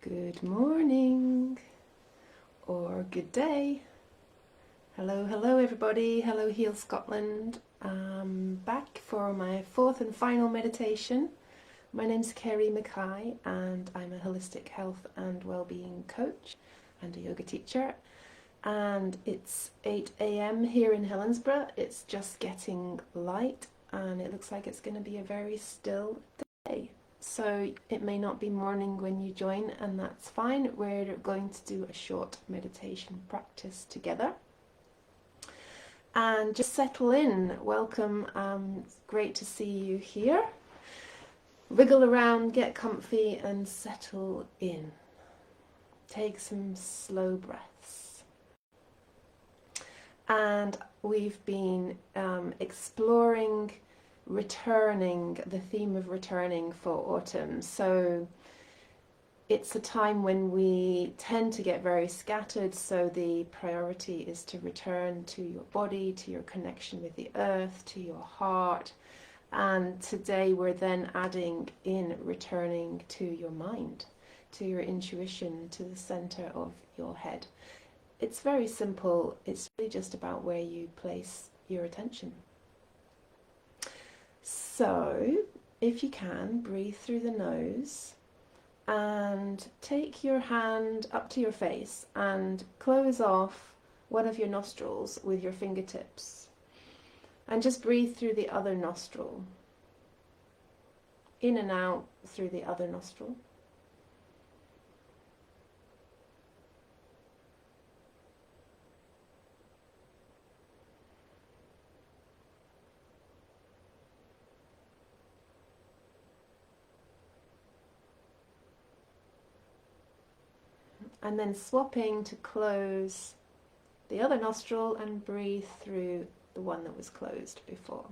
Good morning or good day. Hello everybody. Hello Heal Scotland. I'm back for my fourth and final meditation. My name's Kerry Mackay and I'm a holistic health and well-being coach and a yoga teacher. And it's 8 a.m. here in Helensburgh. It's just getting light and it looks like it's going to be a very still day. So it may not be morning when you join, and that's fine. We're going to do a short meditation practice together. And just settle in. Welcome. It's great to see you here. Wiggle around, get comfy and settle in. Take some slow breaths. And we've been exploring the theme of returning for autumn. So it's a time when we tend to get very scattered, so the priority is to return to your body, to your connection with the earth, to your heart. And today we're then adding in returning to your mind, to your intuition, to the center of your head. It's very simple. It's really just about where you place your attention. So, if you can, breathe through the nose and take your hand up to your face and close off one of your nostrils with your fingertips. And just breathe through the other nostril. In and out through the other nostril. And then swapping to close the other nostril and breathe through the one that was closed before.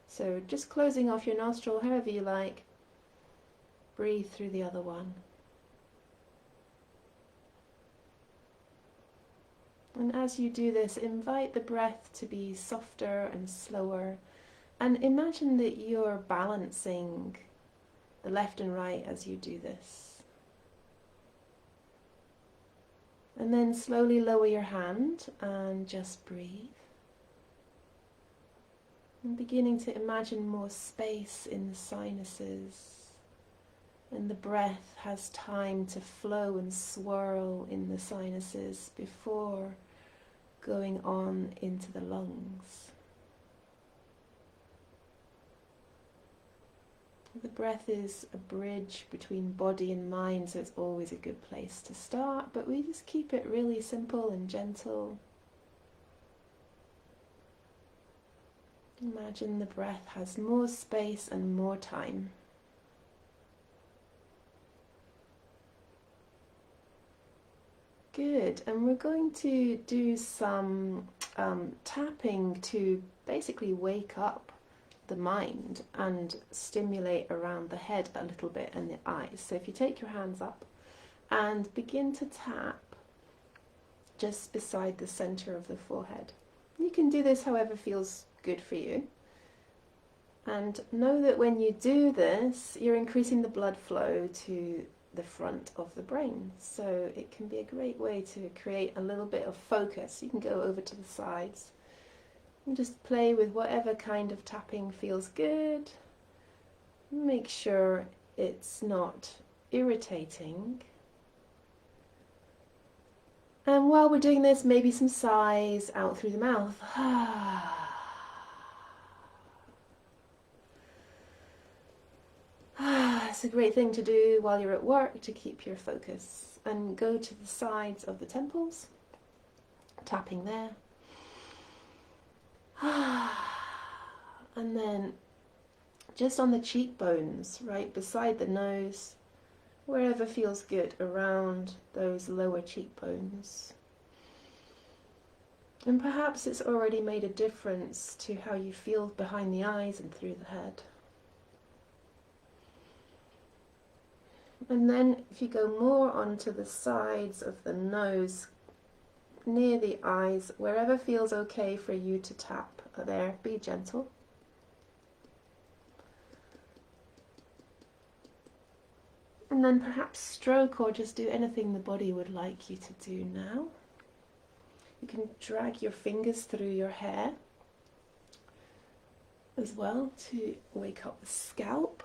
So just closing off your nostril however you like. Breathe through the other one. And as you do this, invite the breath to be softer and slower. And imagine that you're balancing the left and right as you do this. And then slowly lower your hand and just breathe. And beginning to imagine more space in the sinuses. And the breath has time to flow and swirl in the sinuses before going on into the lungs. The breath is a bridge between body and mind, so it's always a good place to start, but we just keep it really simple and gentle. Imagine the breath has more space and more time. Good, and we're going to do some tapping to basically wake up the mind and stimulate around the head a little bit and the eyes. So if you take your hands up and begin to tap just beside the center of the forehead. You can do this however feels good for you. And know that when you do this, you're increasing the blood flow to the front of the brain. So it can be a great way to create a little bit of focus. You can go over to the sides. And just play with whatever kind of tapping feels good. Make sure it's not irritating. And while we're doing this, maybe some sighs out through the mouth. It's a great thing to do while you're at work to keep your focus. And go to the sides of the temples, tapping there. And then just on the cheekbones, right beside the nose, wherever feels good around those lower cheekbones. And perhaps it's already made a difference to how you feel behind the eyes and through the head. And then if you go more onto the sides of the nose, near the eyes, wherever feels okay for you to tap there, be gentle. And then perhaps stroke or just do anything the body would like you to do now. You can drag your fingers through your hair as well to wake up the scalp.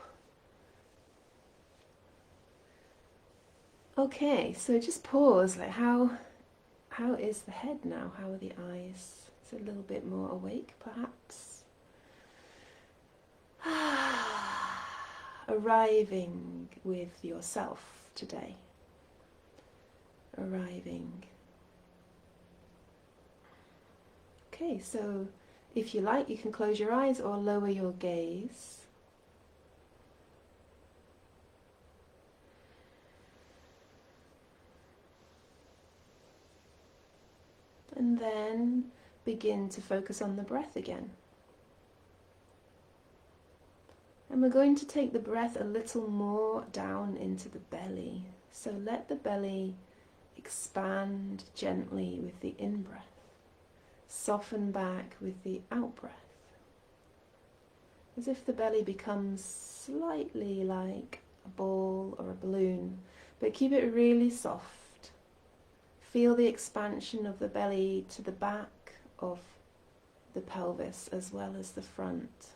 Okay, so just pause, like how is the head now? How are the eyes? Is it a little bit more awake perhaps? Arriving with yourself today. Arriving. Okay, so if you like, you can close your eyes or lower your gaze. And then begin to focus on the breath again. And we're going to take the breath a little more down into the belly. So let the belly expand gently with the in-breath. Soften back with the out-breath. As if the belly becomes slightly like a ball or a balloon, but keep it really soft. Feel the expansion of the belly to the back of the pelvis as well as the front.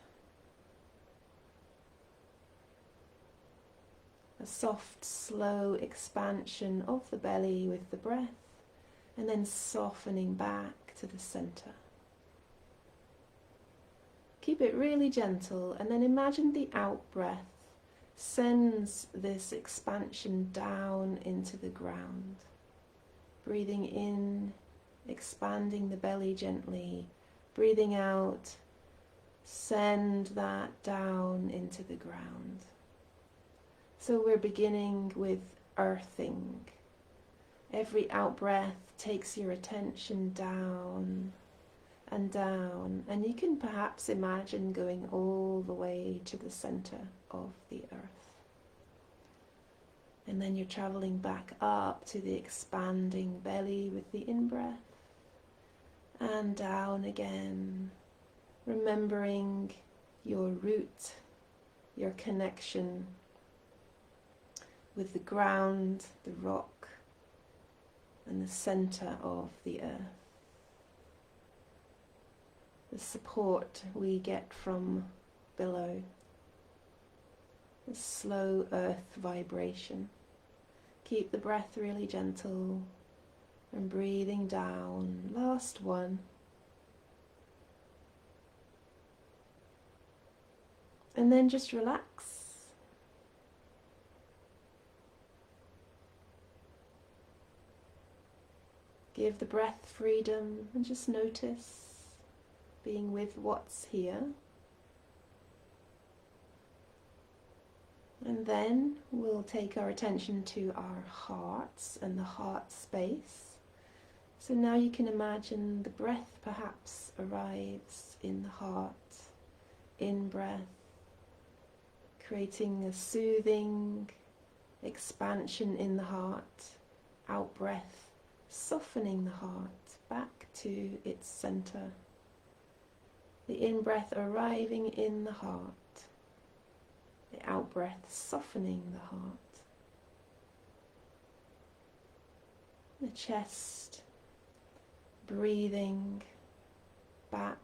A soft, slow expansion of the belly with the breath, and then softening back to the center. Keep it really gentle, and then imagine the out-breath sends this expansion down into the ground. Breathing in, expanding the belly gently. Breathing out, send that down into the ground. So we're beginning with earthing. Every out-breath takes your attention down and down, and you can perhaps imagine going all the way to the center of the earth. And then you're traveling back up to the expanding belly with the in-breath, and down again, remembering your root, your connection with the ground, the rock, and the center of the earth. The support we get from below, the slow earth vibration. Keep the breath really gentle and breathing down. Last one. And then just relax. Give the breath freedom and just notice being with what's here. And then we'll take our attention to our hearts and the heart space. So now you can imagine the breath perhaps arrives in the heart, in breath, creating a soothing expansion in the heart, out breath, softening the heart back to its center. The in-breath arriving in the heart. The out-breath softening the heart. The chest breathing back,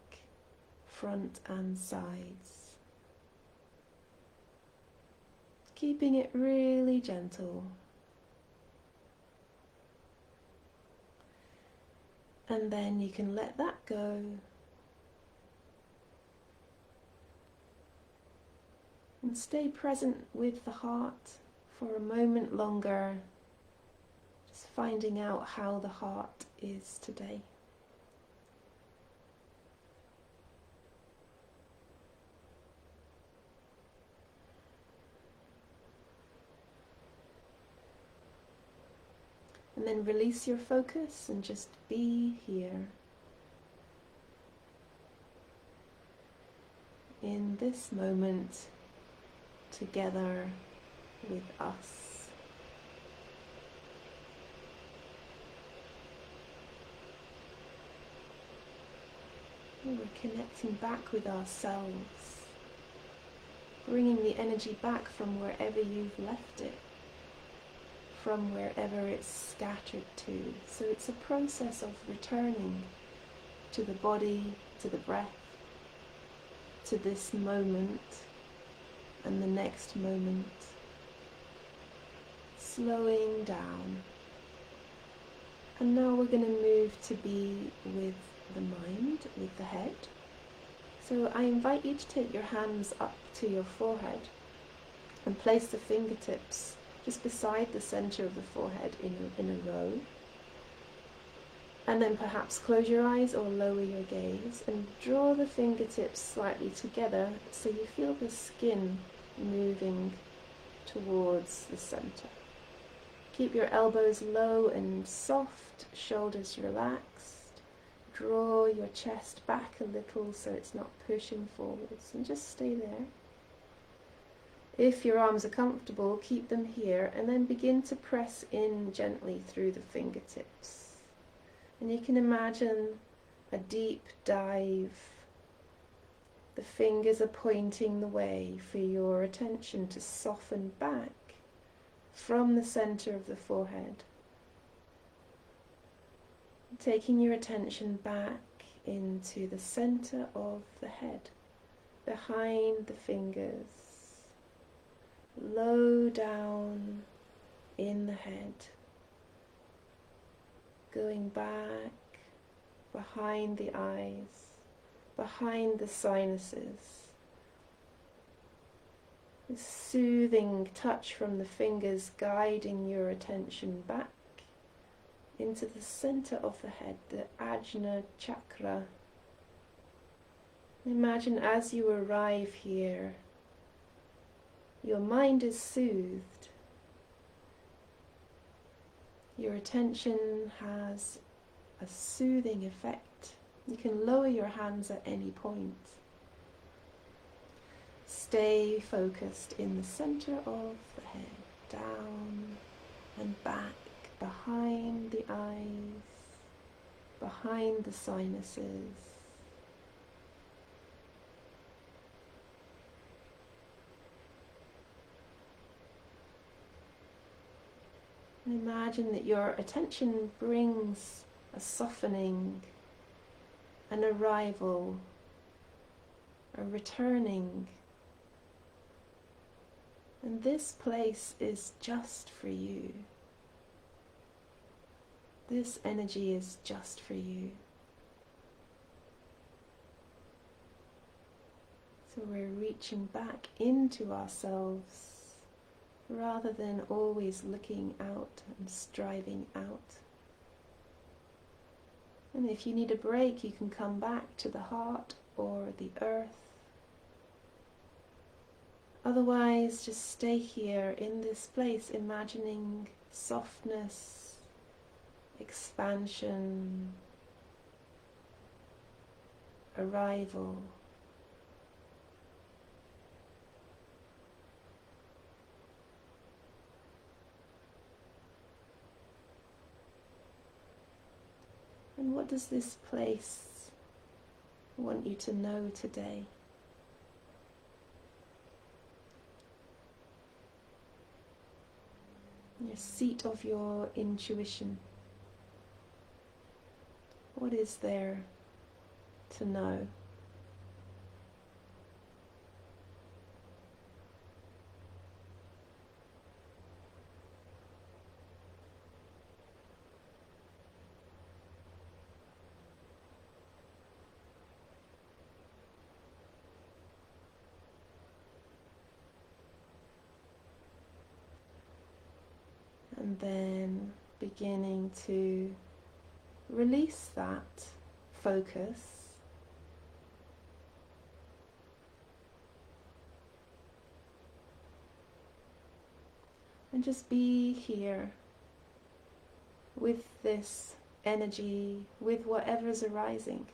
front and sides. Keeping it really gentle. And then you can let that go. And stay present with the heart for a moment longer, just finding out how the heart is today. And then release your focus and just be here. In this moment, together with us. And we're connecting back with ourselves, bringing the energy back from wherever you've left it. from wherever it's scattered to. So it's a process of returning to the body, to the breath, to this moment and the next moment. Slowing down. And now we're going to move to be with the mind, with the head. So I invite you to take your hands up to your forehead and place the fingertips just beside the center of the forehead in a row. And then perhaps close your eyes or lower your gaze and draw the fingertips slightly together so you feel the skin moving towards the center. Keep your elbows low and soft, shoulders relaxed. Draw your chest back a little so it's not pushing forwards, and just stay there. If your arms are comfortable, keep them here and then begin to press in gently through the fingertips. And you can imagine a deep dive. The fingers are pointing the way for your attention to soften back from the center of the forehead. Taking your attention back into the center of the head, behind the fingers, low down in the head, going back behind the eyes, behind the sinuses. A soothing touch from the fingers guiding your attention back into the center of the head, the Ajna Chakra. Imagine as you arrive here, your mind is soothed. Your attention has a soothing effect. You can lower your hands at any point. Stay focused in the center of the head, down and back, behind the eyes, behind the sinuses. And imagine that your attention brings a softening, an arrival, a returning. And this place is just for you. This energy is just for you. So we're reaching back into ourselves rather than always looking out and striving out. And if you need a break, you can come back to the heart or the earth. Otherwise, just stay here in this place, imagining softness, expansion, arrival. And what does this place want you to know today? Your seat of your intuition. What is there to know? And then beginning to release that focus and just be here with this energy, with whatever's arising.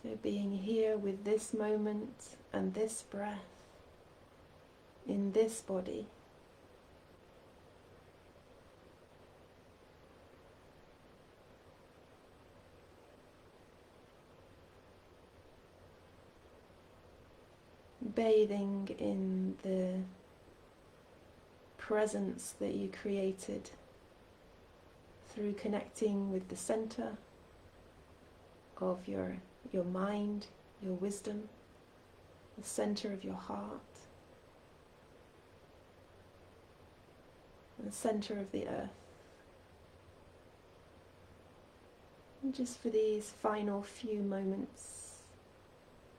So being here with this moment and this breath in this body. bathing in the presence that you created through connecting with the center of your mind, your wisdom, the center of your heart, the center of the earth. And just for these final few moments,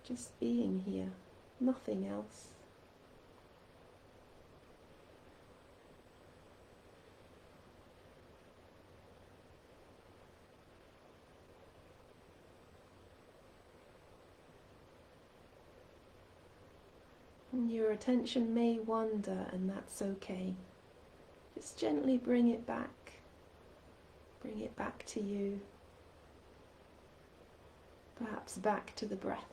just being here, nothing else. And your attention may wander, and that's okay. Just gently bring it back to you, perhaps back to the breath.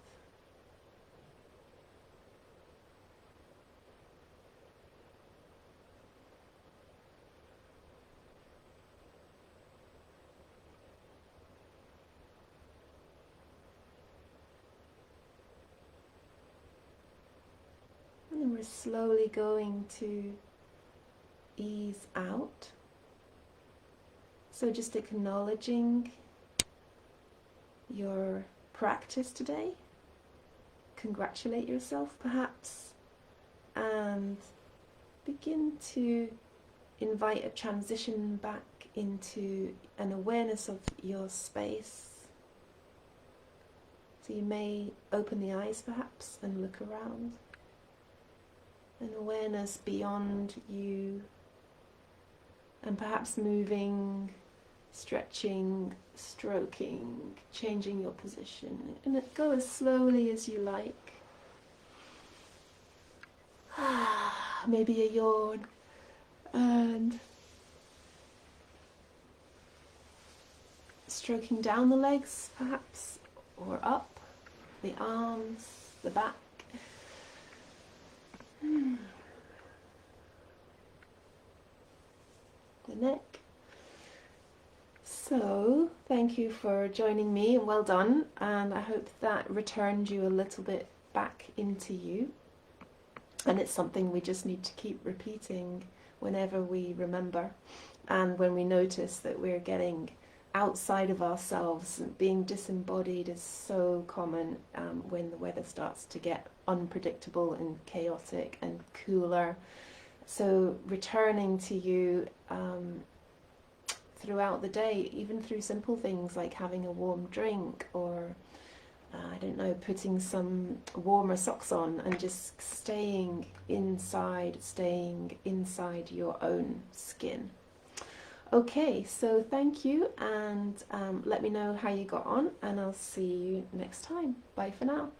And then we're slowly going to ease out. So just acknowledging your practice today, congratulate yourself perhaps, and begin to invite a transition back into an awareness of your space. So you may open the eyes perhaps and look around. An awareness beyond you, and perhaps moving, stretching, stroking, changing your position, and go as slowly as you like. Maybe a yawn, and stroking down the legs perhaps, or up, the arms, the back. The neck. So, thank you for joining me, and well done, and I hope that returned you a little bit back into you. And it's something we just need to keep repeating whenever we remember, and when we notice that we're getting outside of ourselves. Being disembodied is so common when the weather starts to get unpredictable and chaotic and cooler. So returning to you throughout the day, even through simple things like having a warm drink, or I don't know, putting some warmer socks on, and just staying inside your own skin. Okay, so thank you, and let me know how you got on, and I'll see you next time. Bye for now.